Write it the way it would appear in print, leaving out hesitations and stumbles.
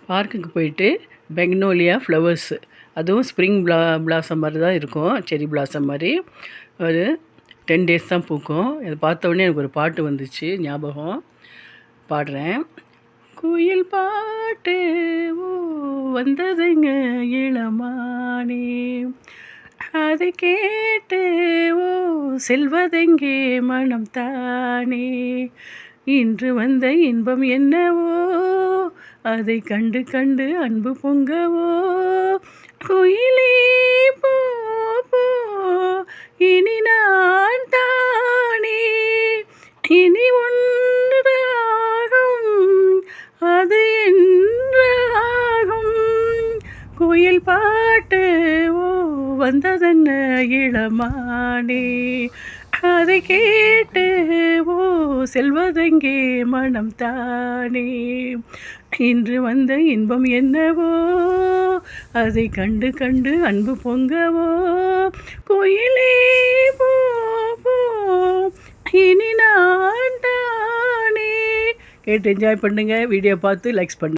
பார்க்குக்கு போயிட்டு பெக்னோலியா ஃப்ளவர்ஸு, அதுவும் ஸ்ப்ரிங் பிளாசம் மாதிரி தான் இருக்கும், செரி பிளாசம் மாதிரி. ஒரு 10 டேஸ் தான் பூக்கும். இதை பார்த்த உடனே எனக்கு ஒரு பாட்டு வந்துச்சு ஞாபகம், பாடுறேன். குயில் பாட்டு ஓ வந்ததுங்க இளமானே, அதை கேட்டு ஓ செல்வதெங்கே மனம் தானே, இன்று வந்த இன்பம் என்னவோ அதை கண்டு கண்டு அன்பு பொங்கவோ, குயிலே போ போ இனி நான் தானே, இனி ஒன்றாகும் அது என்றாகும், குயில் பாட்டு ஓ வந்ததென்ன இளமானே, அதை கேட்டு ஓ செல்வதெங்கே மனம் தானே, இன்று வந்த இன்பம் என்னவோ அதை கண்டு கண்டு அன்பு பொங்கவோ, குயிலே போ போ இனி நான் தானே. கேட்டு என்ஜாய் பண்ணுங்கள். வீடியோ பார்த்து லைக்ஸ் பண்ணுங்கள்.